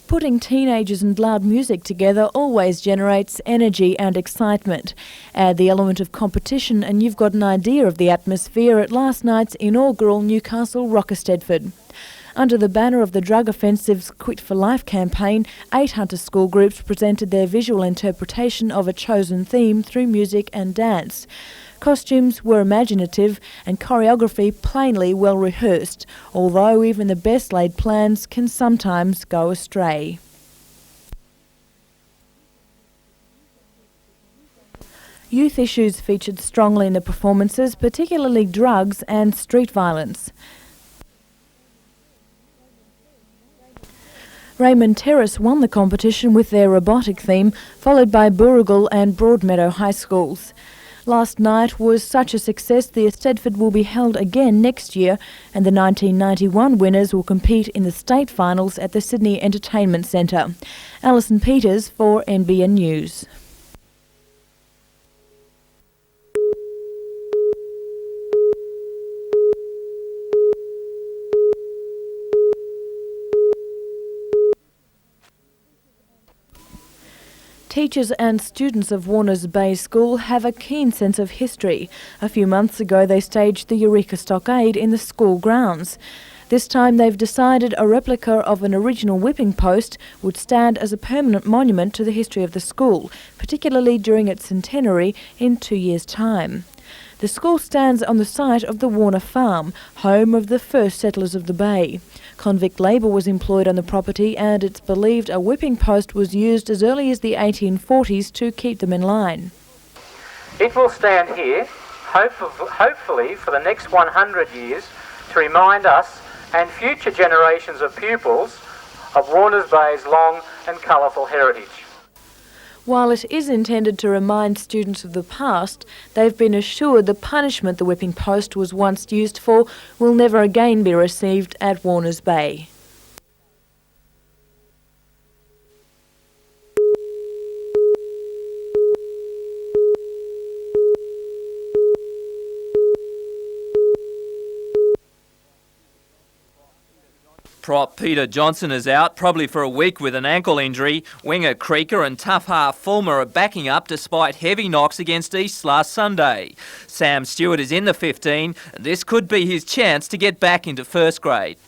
Putting teenagers and loud music together always generates energy and excitement. Add the element of competition and you've got an idea of the atmosphere at last night's inaugural Newcastle Eisteddfod. Under the banner of the Drug Offensive's Quit for Life campaign, 8 Hunter school groups presented their visual interpretation of a chosen theme through music and dance. Costumes were imaginative and choreography plainly well rehearsed, although even the best laid plans can sometimes go astray. Youth issues featured strongly in the performances, particularly drugs and street violence. Raymond Torres won the competition with their robotic theme, followed by Booragul and Broadmeadow High Schools. Last night was such a success the Eisteddfod will be held again next year, and the 1991 winners will compete in the state finals at the Sydney Entertainment Centre. Alison Peters for NBN News. Teachers and students of Warners Bay School have a keen sense of history. A few months ago they staged the Eureka Stockade in the school grounds. This time they've decided a replica of an original whipping post would stand as a permanent monument to the history of the school, particularly during its centenary in 2 years' time. The school stands on the site of the Warner Farm, home of the first settlers of the bay. Convict labour was employed on the property and it's believed a whipping post was used as early as the 1840s to keep them in line. It will stand here, hopefully for the next 100 years, to remind us and future generations of pupils of Warners Bay's long and colourful heritage. While it is intended to remind students of the past, they've been assured the punishment the whipping post was once used for will never again be received at Warners Bay. Prop Peter Johnson is out, probably for a week with an ankle injury. Winger Creaker and tough half Fulmer are backing up despite heavy knocks against East last Sunday. Sam Stewart is in the 15 and this could be his chance to get back into first grade.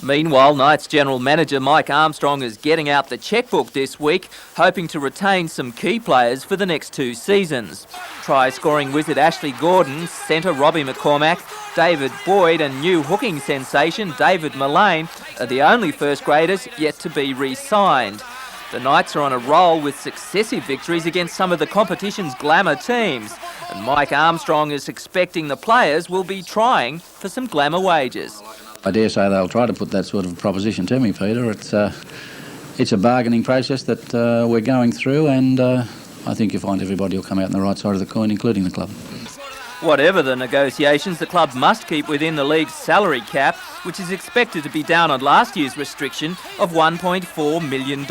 Meanwhile, Knights General Manager Mike Armstrong is getting out the chequebook this week, hoping to retain some key players for the next 2 seasons. Try-scoring wizard Ashley Gordon, centre Robbie McCormack, David Boyd and new hooking sensation David Mullane are the only first graders yet to be re-signed. The Knights are on a roll with successive victories against some of the competition's glamour teams, and Mike Armstrong is expecting the players will be trying for some glamour wages. I dare say they'll try to put that sort of proposition to me, Peter. It's a bargaining process that we're going through, and I think you'll find everybody will come out on the right side of the coin, including the club. Whatever the negotiations, the club must keep within the league's salary cap, which is expected to be down on last year's restriction of $1.4 million.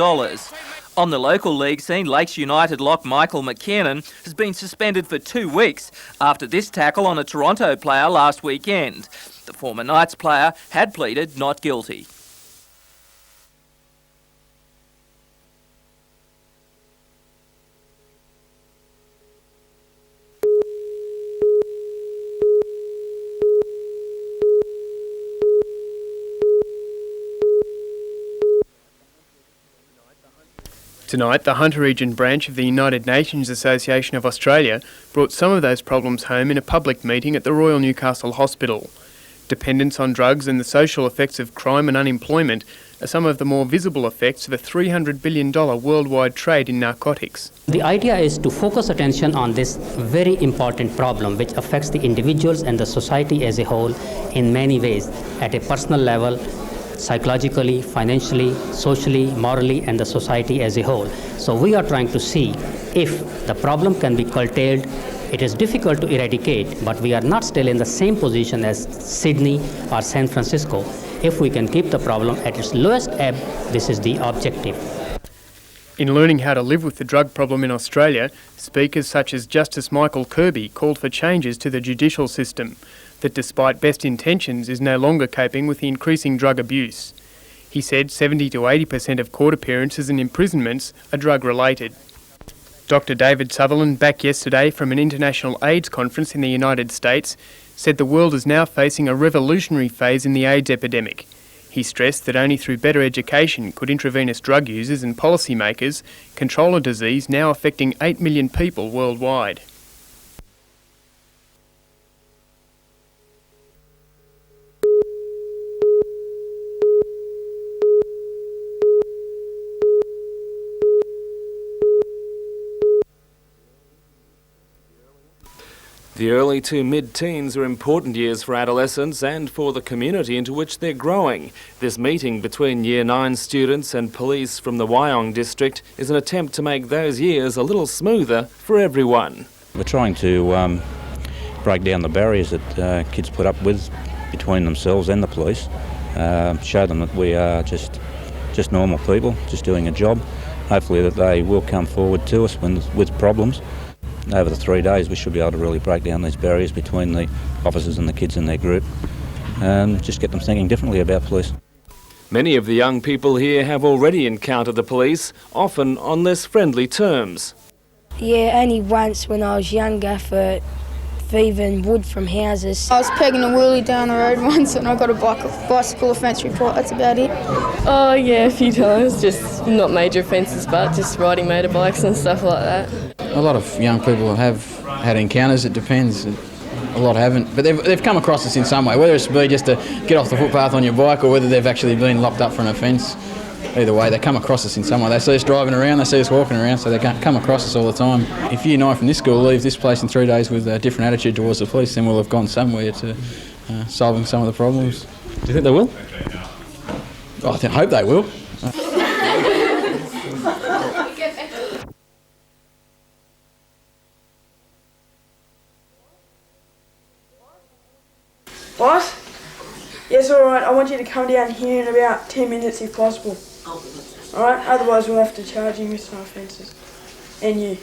On the local league scene, Lakes United lock Michael McKiernan has been suspended for 2 weeks after this tackle on a Toronto player last weekend. The former Knights player had pleaded not guilty. Tonight, the Hunter Region branch of the United Nations Association of Australia brought some of those problems home in a public meeting at the Royal Newcastle Hospital. Dependence on drugs and the social effects of crime and unemployment are some of the more visible effects of a $300 billion worldwide trade in narcotics. The idea is to focus attention on this very important problem which affects the individuals and the society as a whole in many ways, at a personal level, psychologically, financially, socially, morally, and the society as a whole. So we are trying to see if the problem can be curtailed. It is difficult to eradicate, but we are not still in the same position as Sydney or San Francisco. If we can keep the problem at its lowest ebb, this is the objective. In learning how to live with the drug problem in Australia, speakers such as Justice Michael Kirby called for changes to the judicial system that, despite best intentions, is no longer coping with the increasing drug abuse. He said 70 to 80% of court appearances and imprisonments are drug-related. Dr. David Sutherland, back yesterday from an international AIDS conference in the United States, said the world is now facing a revolutionary phase in the AIDS epidemic. He stressed that only through better education could intravenous drug users and policymakers control a disease now affecting 8 million people worldwide. The early to mid-teens are important years for adolescents and for the community into which they're growing. This meeting between Year 9 students and police from the Wyong district is an attempt to make those years a little smoother for everyone. We're trying to break down the barriers that kids put up with between themselves and the police, show them that we are just normal people, just doing a job. Hopefully that they will come forward to us with problems. Over the 3 days we should be able to really break down these barriers between the officers and the kids in their group and just get them thinking differently about police. Many of the young people here have already encountered the police, often on less friendly terms. Yeah, only once when I was younger for thieving wood from houses. I was pegging a wheelie down the road once and I got a bicycle offence report, that's about it. Oh yeah, a few times, just not major offences but just riding motorbikes and stuff like that. A lot of young people have had encounters, it depends. A lot haven't, but they've come across us in some way, whether it's be just to get off the footpath on your bike or whether they've actually been locked up for an offence. Either way, they come across us in some way. They see us driving around, they see us walking around, so they come across us all the time. If Year 9 from this school leaves this place in 3 days with a different attitude towards the police, then we'll have gone somewhere to solving some of the problems. Do you think they will? I hope they will. Boss? Yes, alright, I want you to come down here in about 10 minutes if possible. Alright, otherwise we'll have to charge you with some offences. And you.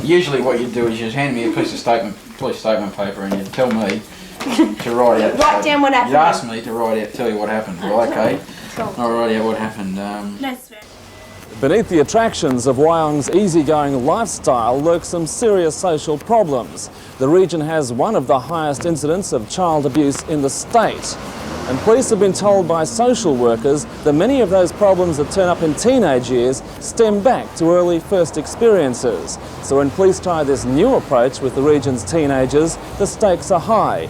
Usually what you do is you just hand me a piece of police statement paper and you tell me to write out. Write down what happened. You ask me to write out, tell you what happened. Well, okay, I'll write out what happened. Beneath the attractions of Wyong's easygoing lifestyle lurk some serious social problems. The region has one of the highest incidents of child abuse in the state. And police have been told by social workers that many of those problems that turn up in teenage years stem back to early first experiences. So when police try this new approach with the region's teenagers, the stakes are high.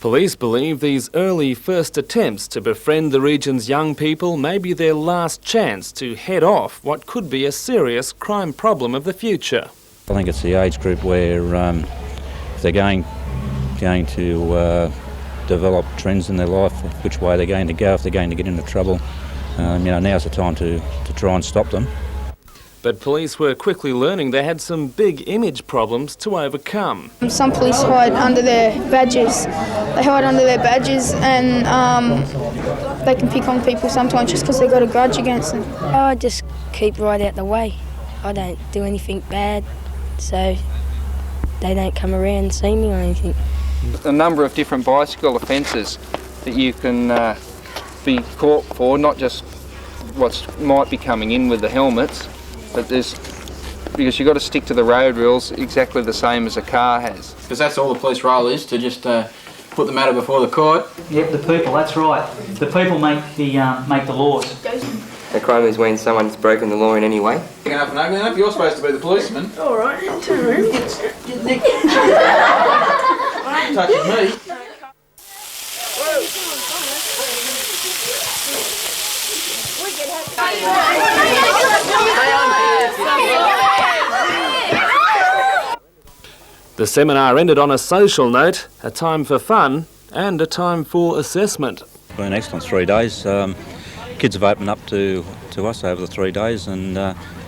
Police believe these early first attempts to befriend the region's young people may be their last chance to head off what could be a serious crime problem of the future. I think it's the age group where if they're going to develop trends in their life, which way they're going to go, if they're going to get into trouble, now's the time to try and stop them. But police were quickly learning they had some big image problems to overcome. Some police hide under their badges. They hide under their badges and they can pick on people sometimes just because they've got a grudge against them. I just keep right out the way. I don't do anything bad, so they don't come around and see me or anything. A number of different bicycle offences that you can be caught for, not just what might be coming in with the helmets, but because you've got to stick to the road rules exactly the same as a car has. Because that's all the police role is, to just put the matter before the court. Yep, the people, that's right. The people make the laws. A crime is when someone's broken the law in any way. Enough and ugly enough, you're supposed to be the policeman. Alright, turn around. Touching me. The seminar ended on a social note, a time for fun and a time for assessment. It's been an excellent 3 days. Kids have opened up to us over the 3 days and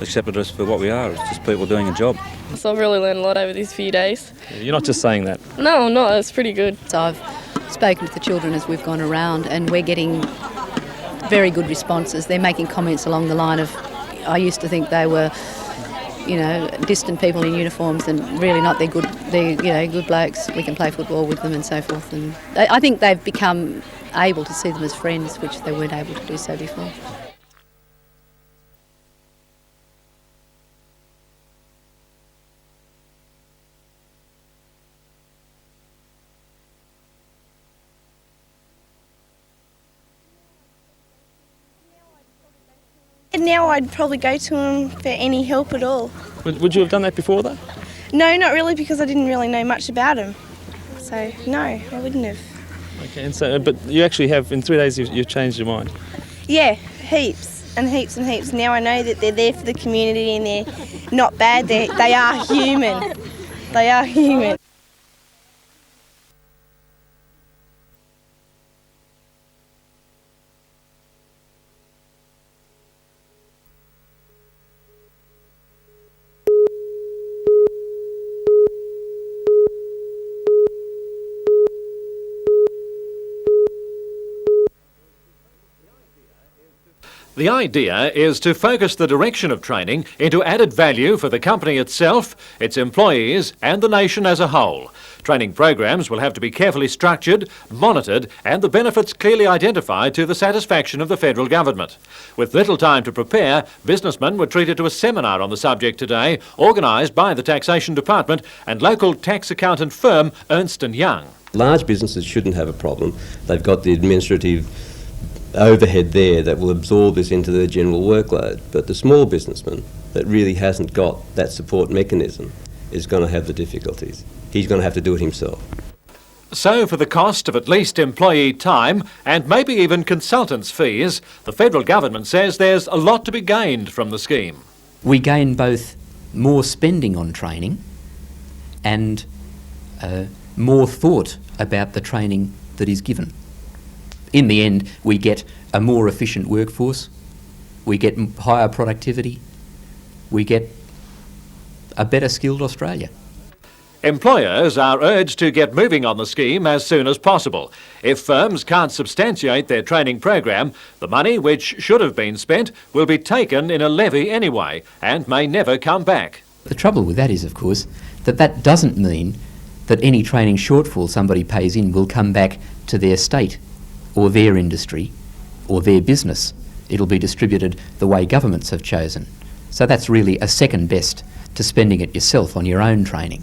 accepted us for what we are. It's just people doing a job. So I've really learned a lot over these few days. You're not just saying that? No, I'm not. It's pretty good. So I've spoken to the children as we've gone around and we're getting very good responses. They're making comments along the line of, I used to think they were distant people in uniforms and really not. They're good blokes. We can play football with them and so forth. And I think they've become able to see them as friends, which they weren't able to do so before. Now I'd probably go to him for any help at all. Would you have done that before though? No, not really, because I didn't really know much about him. So no, I wouldn't have. Okay, and so, but you actually have, in 3 days you've changed your mind? Yeah, heaps and heaps and heaps. Now I know that they're there for the community and they're not bad, they are human. They are human. The idea is to focus the direction of training into added value for the company itself, its employees and the nation as a whole. Training programs will have to be carefully structured, monitored and the benefits clearly identified to the satisfaction of the federal government. With little time to prepare, businessmen were treated to a seminar on the subject today, organised by the Taxation Department and local tax accountant firm Ernst & Young. Large businesses shouldn't have a problem. They've got the administrative overhead there that will absorb this into their general workload. But the small businessman that really hasn't got that support mechanism is going to have the difficulties. He's going to have to do it himself. So for the cost of at least employee time and maybe even consultants' fees, the federal government says there's a lot to be gained from the scheme. We gain both more spending on training and more thought about the training that is given. In the end, we get a more efficient workforce, we get higher productivity, we get a better skilled Australia. Employers are urged to get moving on the scheme as soon as possible. If firms can't substantiate their training program, the money which should have been spent will be taken in a levy anyway and may never come back. The trouble with that is, of course, that doesn't mean that any training shortfall somebody pays in will come back to their state or their industry or their business. It'll be distributed the way governments have chosen. So that's really a second best to spending it yourself on your own training.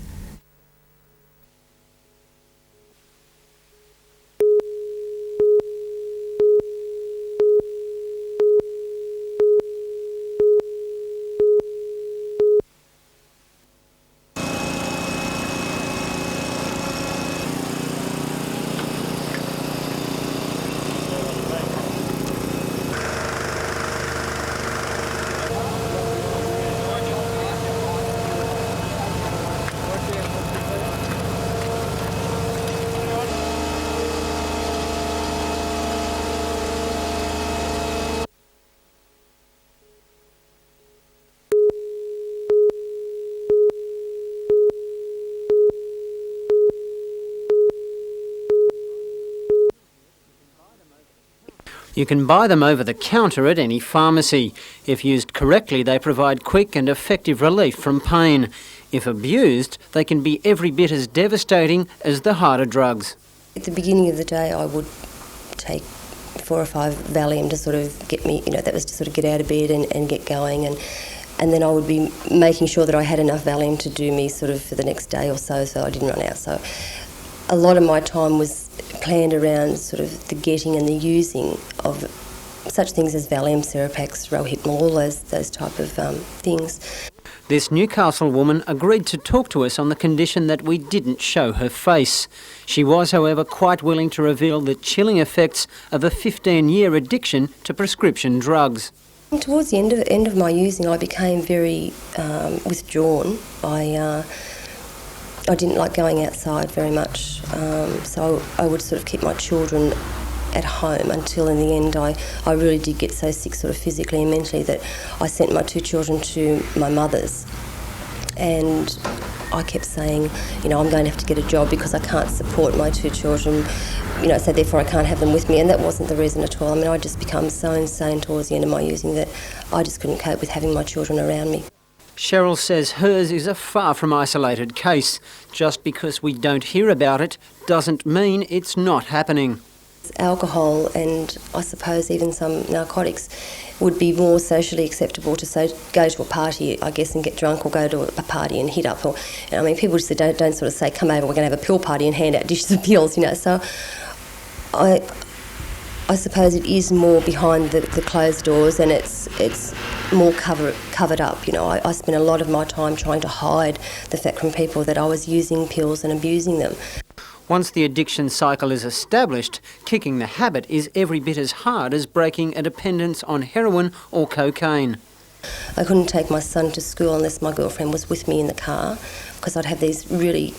You can buy them over the counter at any pharmacy. If used correctly, they provide quick and effective relief from pain. If abused, they can be every bit as devastating as the harder drugs. At the beginning of the day, I would take 4 or 5 Valium to sort of get me, that was to sort of get out of bed and get going. And then I would be making sure that I had enough Valium to do me sort of for the next day or so I didn't run out. So a lot of my time was planned around sort of the getting and the using of such things as Valium, Seropax, Rohypnol, all those type of things. This Newcastle woman agreed to talk to us on the condition that we didn't show her face. She was, however, quite willing to reveal the chilling effects of a 15-year addiction to prescription drugs. Towards the end of my using, I became very withdrawn. I didn't like going outside very much, so I would sort of keep my children at home until in the end I really did get so sick sort of physically and mentally that I sent my 2 children to my mother's. And I kept saying, I'm going to have to get a job because I can't support my 2 children, so therefore I can't have them with me. And that wasn't the reason at all. I mean, I'd just become so insane towards the end of my using that I just couldn't cope with having my children around me. Cheryl says hers is a far from isolated case. Just because we don't hear about it doesn't mean it's not happening. Alcohol and I suppose even some narcotics would be more socially acceptable to say go to a party, I guess, and get drunk, or go to a party and hit up. Or, I mean, people just don't sort of say, come over, we're going to have a pill party and hand out dishes of pills, you know. So I suppose it is more behind the closed doors, and it's more covered up. You know, I spent a lot of my time trying to hide the fact from people that I was using pills and abusing them. Once the addiction cycle is established, kicking the habit is every bit as hard as breaking a dependence on heroin or cocaine. I couldn't take my son to school unless my girlfriend was with me in the car, because I'd have these really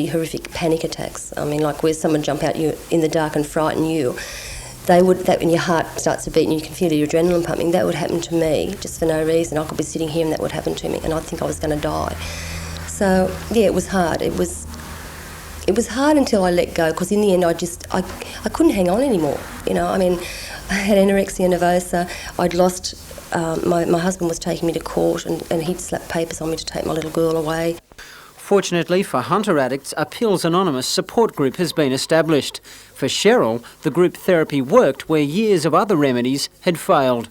horrific panic attacks. I mean, like where someone jump out you in the dark and frighten you. That when your heart starts to beat and you can feel your adrenaline pumping, that would happen to me just for no reason. I could be sitting here and that would happen to me, and I'd think I was going to die. So yeah, it was hard. It was hard until I let go, because in the end I couldn't hang on anymore. You know, I mean, I had anorexia nervosa. I'd lost. My husband was taking me to court, and he'd slapped papers on me to take my little girl away. Fortunately for Hunter addicts, a Pills Anonymous support group has been established. For Cheryl, the group therapy worked where years of other remedies had failed.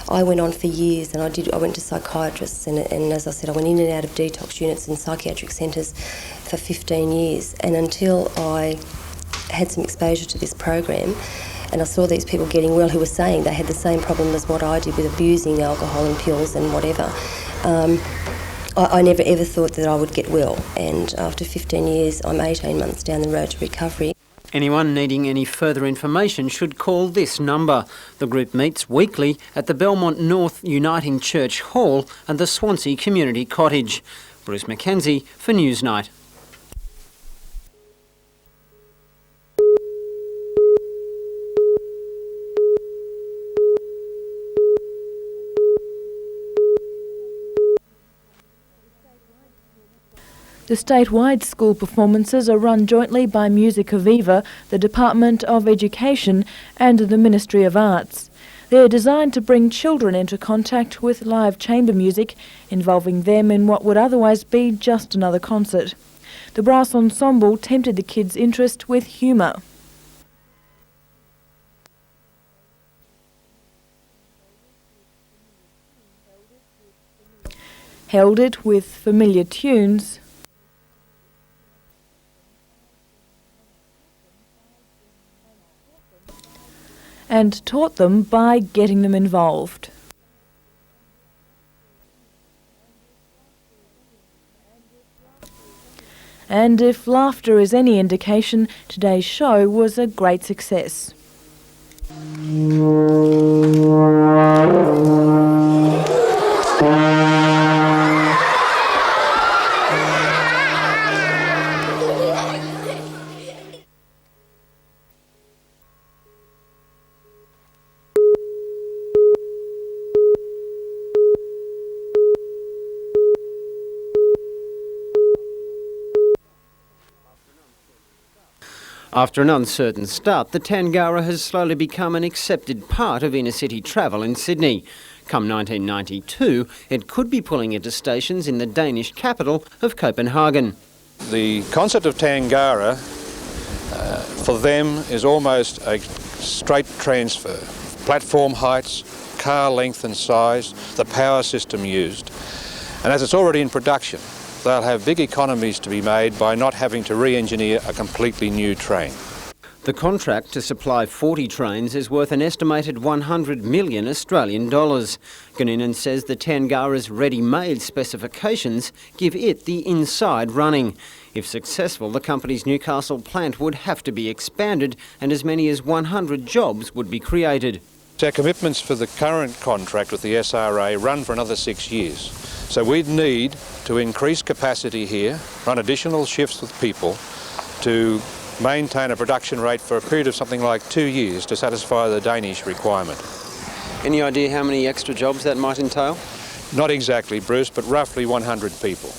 I went on for years, and I went to psychiatrists, and as I said, I went in and out of detox units and psychiatric centres for 15 years. And until I had some exposure to this program, and I saw these people getting well who were saying they had the same problem as what I did with abusing alcohol and pills and whatever, I never ever thought that I would get well. And after 15 years, I'm 18 months down the road to recovery. Anyone needing any further information should call this number. The group meets weekly at the Belmont North Uniting Church Hall and the Swansea Community Cottage. Bruce Mackenzie for Newsnight. The statewide school performances are run jointly by Musica Viva, the Department of Education and the Ministry of Arts. They are designed to bring children into contact with live chamber music, involving them in what would otherwise be just another concert. The brass ensemble tempted the kids' interest with humour. Held it with familiar tunes, and taught them by getting them involved. And if laughter is any indication, today's show was a great success. After an uncertain start, the Tangara has slowly become an accepted part of inner-city travel in Sydney. Come 1992, it could be pulling into stations in the Danish capital of Copenhagen. The concept of Tangara, for them, is almost a straight transfer. Platform heights, car length and size, the power system used. And as it's already in production, they'll have big economies to be made by not having to re-engineer a completely new train. The contract to supply 40 trains is worth an estimated 100 million Australian dollars. Guninen says the Tangara's ready-made specifications give it the inside running. If successful, the company's Newcastle plant would have to be expanded and as many as 100 jobs would be created. Our commitments for the current contract with the SRA run for another 6 years. So we'd need to increase capacity here, run additional shifts with people to maintain a production rate for a period of something like 2 years to satisfy the Danish requirement. Any idea how many extra jobs that might entail? Not exactly, Bruce, but roughly 100 people.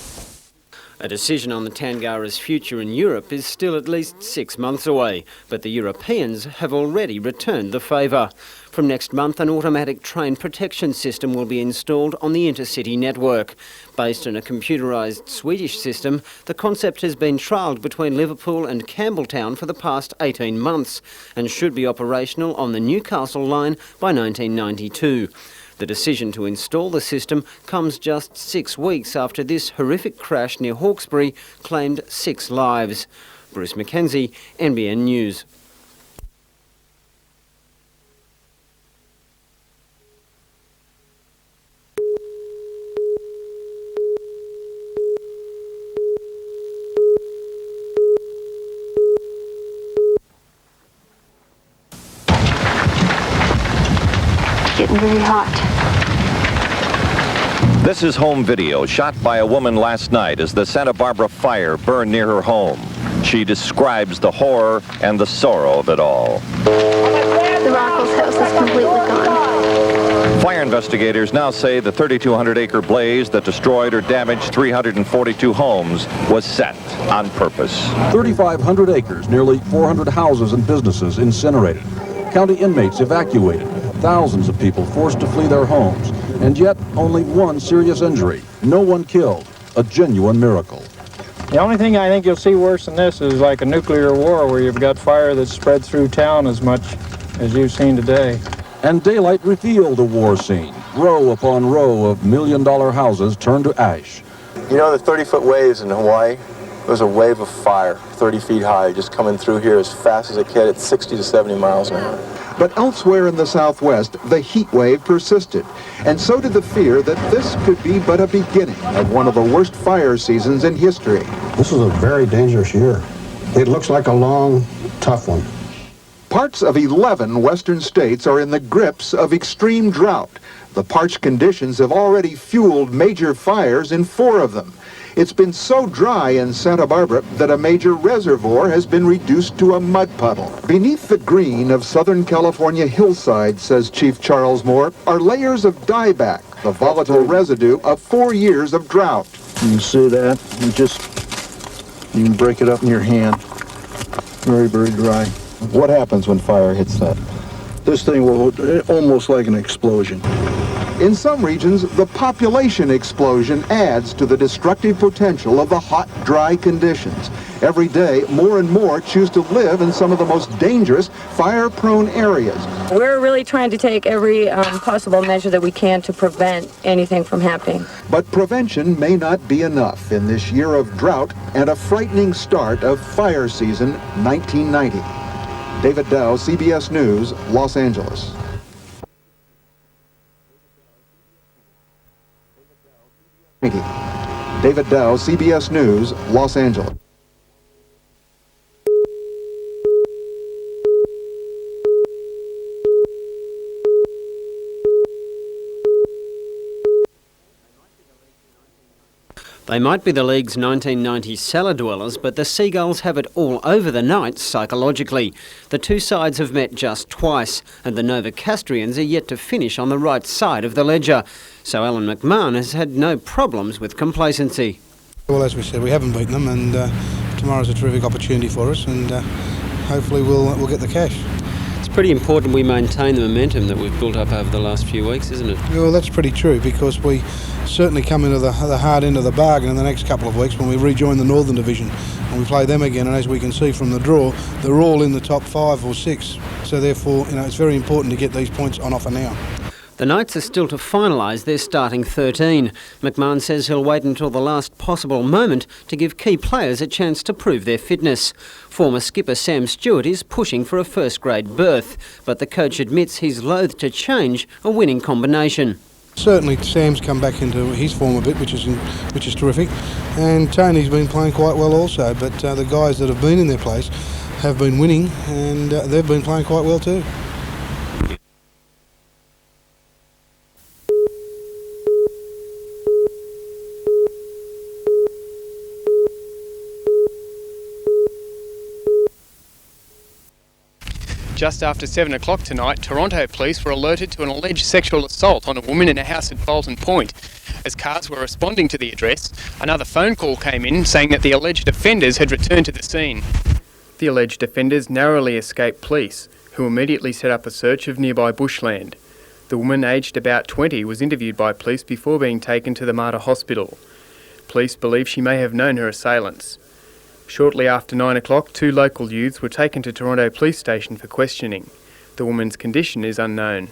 A decision on the Tangara's future in Europe is still at least 6 months away, but the Europeans have already returned the favour. From next month, an automatic train protection system will be installed on the intercity network. Based on a computerised Swedish system, the concept has been trialled between Liverpool and Campbelltown for the past 18 months and should be operational on the Newcastle line by 1992. The decision to install the system comes just 6 weeks after this horrific crash near Hawkesbury claimed 6 lives. Bruce Mackenzie, NBN News. Getting very hot. This is home video shot by a woman last night as the Santa Barbara fire burned near her home. She describes the horror and the sorrow of it all. The Rockles house is completely gone. Fire investigators now say the 3,200-acre blaze that destroyed or damaged 342 homes was set on purpose. 3,500 acres, nearly 400 houses and businesses incinerated. County inmates evacuated. Thousands of people forced to flee their homes, and yet only one serious injury. No one killed. A genuine miracle. The only thing I think you'll see worse than this is like a nuclear war where you've got fire that's spread through town as much as you've seen today. And daylight revealed a war scene. Row upon row of million-dollar houses turned to ash. You know the 30-foot waves in Hawaii? It was a wave of fire, 30 feet high, just coming through here as fast as it could at 60 to 70 miles an hour. But elsewhere in the Southwest, the heat wave persisted, and so did the fear that this could be but a beginning of one of the worst fire seasons in history. This is a very dangerous year. It looks like a long, tough one. Parts of 11 western states are in the grips of extreme drought. The parched conditions have already fueled major fires in 4 of them. It's been so dry in Santa Barbara that a major reservoir has been reduced to a mud puddle. Beneath the green of Southern California hillside, says Chief Charles Moore, are layers of dieback, the volatile residue of 4 years of drought. You can see that. You can break it up in your hand. Very, very dry. What happens when fire hits that? This thing will almost like an explosion. In some regions, the population explosion adds to the destructive potential of the hot, dry conditions. Every day, more and more choose to live in some of the most dangerous, fire-prone areas. We're really trying to take every possible measure that we can to prevent anything from happening. But prevention may not be enough in this year of drought and a frightening start of fire season 1990. David Dow, CBS News, Los Angeles. David Dow, CBS News, Los Angeles. They might be the League's 1990 cellar dwellers, but the Seagulls have it all over the night psychologically. The two sides have met just twice, and the Novocastrians are yet to finish on the right side of the ledger. So Alan McMahon has had no problems with complacency. Well, as we said, we haven't beaten them, and tomorrow's a terrific opportunity for us, and hopefully we'll get the cash. It's pretty important we maintain the momentum that we've built up over the last few weeks, isn't it? Well, that's pretty true, because we certainly come into the hard end of the bargain in the next couple of weeks when we rejoin the Northern Division and we play them again, and as we can see from the draw, they're all in the top 5 or 6, so therefore, it's very important to get these points on offer now. The Knights are still to finalise their starting 13. McMahon says he'll wait until the last possible moment to give key players a chance to prove their fitness. Former skipper Sam Stewart is pushing for a first-grade berth, but the coach admits he's loath to change a winning combination. Certainly Sam's come back into his form a bit, which is terrific, and Tony's been playing quite well also, but the guys that have been in their place have been winning, and they've been playing quite well too. Just after 7 o'clock tonight, Toronto police were alerted to an alleged sexual assault on a woman in a house at Bolton Point. As cars were responding to the address, another phone call came in saying that the alleged offenders had returned to the scene. The alleged offenders narrowly escaped police, who immediately set up a search of nearby bushland. The woman, aged about 20, was interviewed by police before being taken to the Mater Hospital. Police believe she may have known her assailants. Shortly after 9 o'clock, 2 local youths were taken to Toronto Police Station for questioning. The woman's condition is unknown.